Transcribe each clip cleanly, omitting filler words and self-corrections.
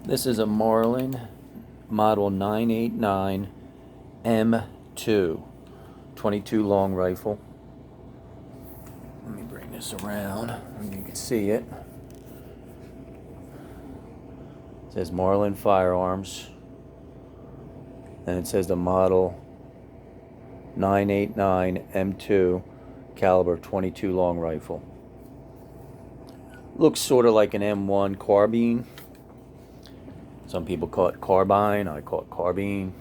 This is a Marlin model 989 M2 22 long rifle. Let me bring this around and you can see it. It says Marlin Firearms, and it says the model 989 M2 caliber 22 long rifle. Looks sort of like an M1 carbine. Some people call it carbine, I call it carbine,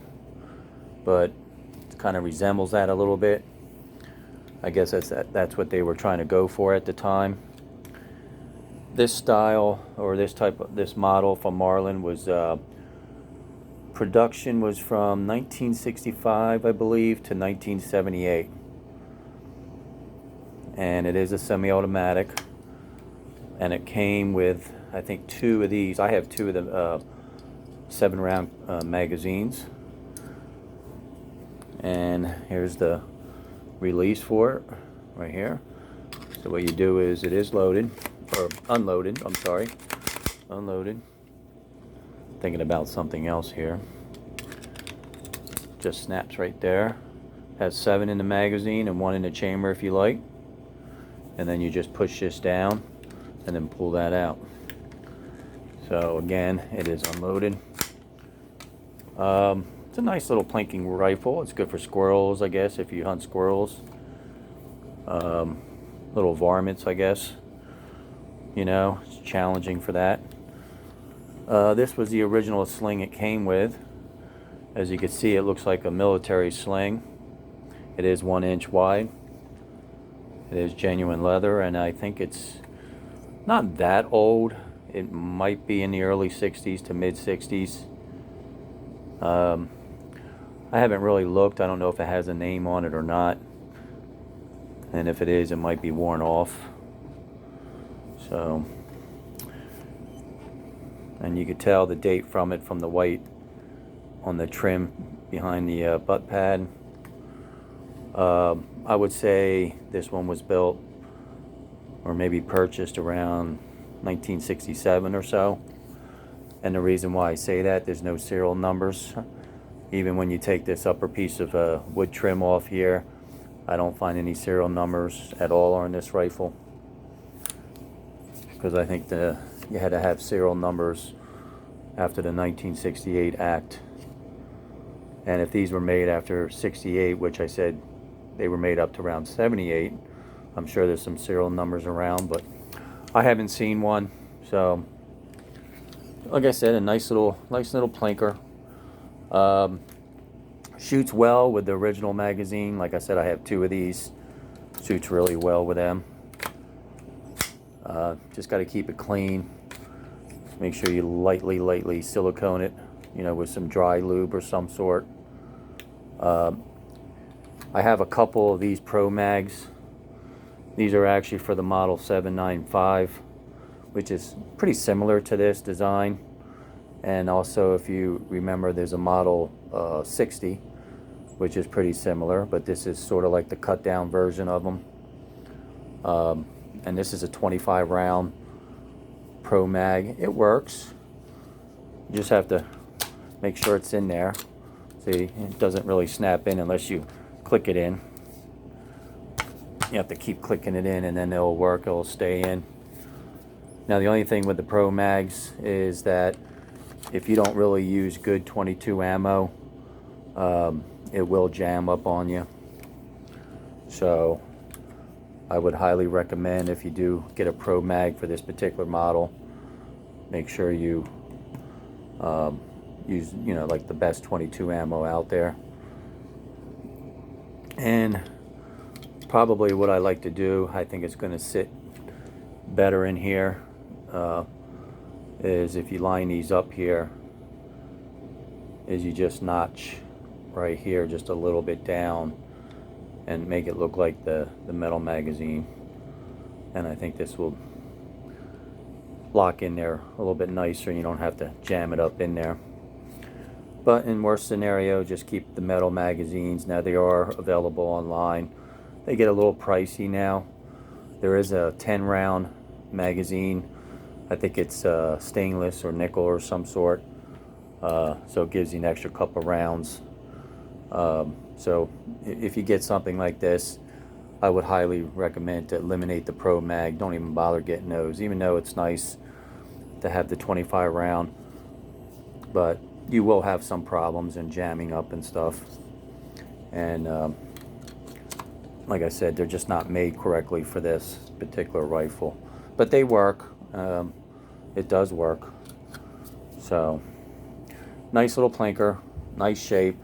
but it kind of resembles that a little bit. I guess that's what they were trying to go for at the time. This style, or this model from Marlin was production was from 1965, I believe, to 1978, and it is a semi-automatic, and it came with, I think, two of these. I have two of the 7-round magazines, and here's the release for it right here. So what you do is, it is loaded, or unloaded, I'm sorry, unloaded. Thinking about something else here. Just snaps right there. Has 7 in the magazine and 1 in the chamber if you like. And then you just push this down and then pull that out. So again, it is unloaded. It's a nice little plinking rifle. It's good for squirrels, I guess, if you hunt squirrels. Little varmints, I guess. You know, it's challenging for that. This was the original sling it came with. As you can see, it looks like a military sling. It is 1 inch wide. It is genuine leather, and I think it's not that old. It might be in the early 60s to mid 60s. I haven't really looked. I don't know if it has a name on it or not. And if it is, it might be worn off. So, and you could tell the date from it from the white on the trim behind the butt pad. I would say this one was built or maybe purchased around 1967 or so. And the reason why I say that, there's no serial numbers. Even when you take this upper piece of wood trim off here, I don't find any serial numbers at all on this rifle, because I think you had to have serial numbers after the 1968 Act. And if these were made after 68, which I said they were made up to around 78, I'm sure there's some serial numbers around, but I haven't seen one. So, like I said, a nice little plinker. Shoots well with the original magazine. Like I said, I have 2 of these. Shoots really well with them. Just got to keep it clean. Make sure you lightly silicone it, you know, with some dry lube or some sort. I have a couple of these ProMags. These are actually for the model 795, which is pretty similar to this design. And also, if you remember, there's a model 60, which is pretty similar, but this is sort of like the cut down version of them. And this is a 25 round ProMag. It works. You just have to make sure it's in there. See, it doesn't really snap in unless you click it in. You have to keep clicking it in, and then it'll work, it'll stay in. Now, the only thing with the ProMags is that if you don't really use good 22 ammo, it will jam up on you. So I would highly recommend, if you do get a ProMag for this particular model, make sure you use, you know, like the best 22 ammo out there. And probably what I like to do, I think it's going to sit better in here, is if you line these up here, is you just notch right here just a little bit down and make it look like the metal magazine. And I think this will lock in there a little bit nicer, and you don't have to jam it up in there. But in worst scenario, just keep the metal magazines. Now, they are available online. They get a little pricey now. There is a 10 round magazine. I think it's stainless or nickel or some sort. So it gives you an extra couple rounds. So if you get something like this, I would highly recommend to eliminate the ProMag. Don't even bother getting those, even though it's nice to have the 25 round. But you will have some problems in jamming up and stuff. And like I said, they're just not made correctly for this particular rifle. But they work. It does work. So, nice little plinker, nice shape.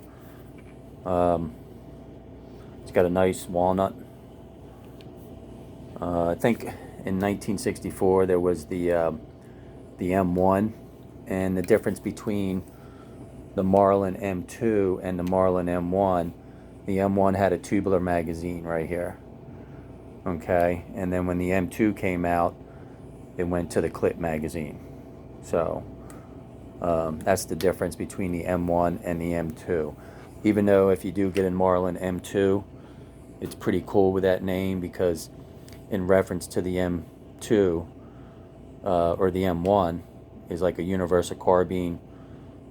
It's got a nice walnut. I think in 1964 there was the M1, and the difference between the Marlin M2 and the Marlin M1, the M1 had a tubular magazine right here. Okay, and then when the M2 came out, it went to the clip magazine. So that's the difference between the M1 and the M2. Even though if you do get a Marlin M2, it's pretty cool with that name, because in reference to the M2 or the M1 is like a universal carbine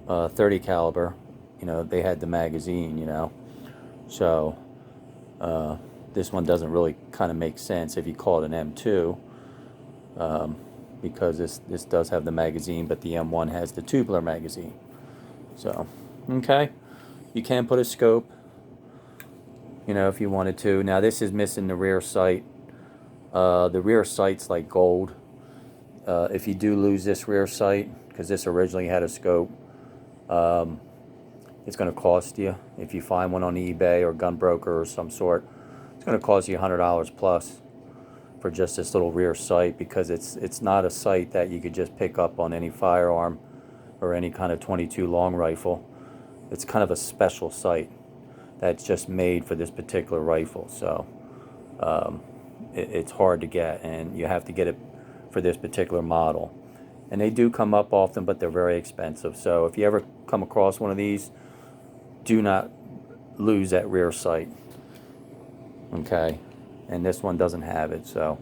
30 caliber. You know, they had the magazine, you know. So this one doesn't really kind of make sense if you call it an M2, because this does have the magazine, but the M1 has the tubular magazine. So, okay, you can put a scope, you know, if you wanted to. Now this is missing the rear sight. The rear sight's like gold. If you do lose this rear sight, because this originally had a scope, it's going to cost you, if you find one on eBay or Gunbroker or some sort, it's going to cost you $100 plus for just this little rear sight, because it's not a sight that you could just pick up on any firearm or any kind of 22 long rifle. It's kind of a special sight that's just made for this particular rifle. So it's hard to get, and you have to get it for this particular model. And they do come up often, but they're very expensive. So if you ever come across one of these, do not lose that rear sight. Okay, and this one doesn't have it. So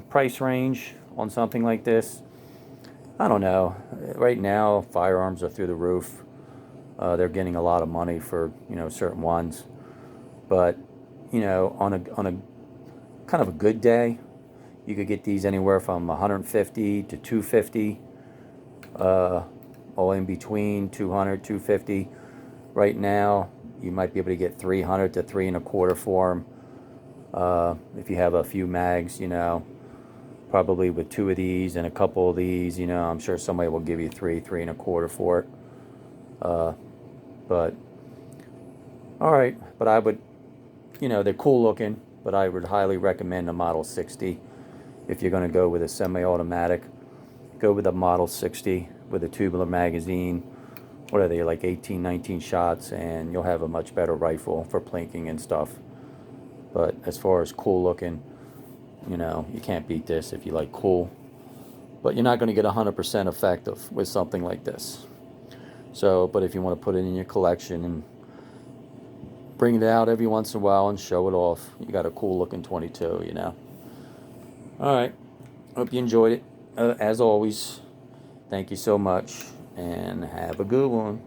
price range on something like this, I don't know. Right now firearms are through the roof. They're getting a lot of money for, you know, certain ones. But, you know, on a kind of a good day, you could get these anywhere from 150 to 250, all in between, 200, 250. Right now, you might be able to get 300 to 3 1/4 for them. If you have a few mags, you know, probably with 2 of these and a couple of these, you know, I'm sure somebody will give you 3 1/4 for it. But all right, but I would, you know, they're cool looking, but I would highly recommend a Model 60. If you're going to go with a semi-automatic, go with a Model 60 with a tubular magazine. What are they, like 18, 19 shots, and you'll have a much better rifle for plinking and stuff. But as far as cool looking, you know, you can't beat this if you like cool. But you're not going to get 100% effective with something like this. So, but if you want to put it in your collection and bring it out every once in a while and show it off, you got a cool looking 22, you know. All right, hope you enjoyed it. As always, thank you so much, and have a good one.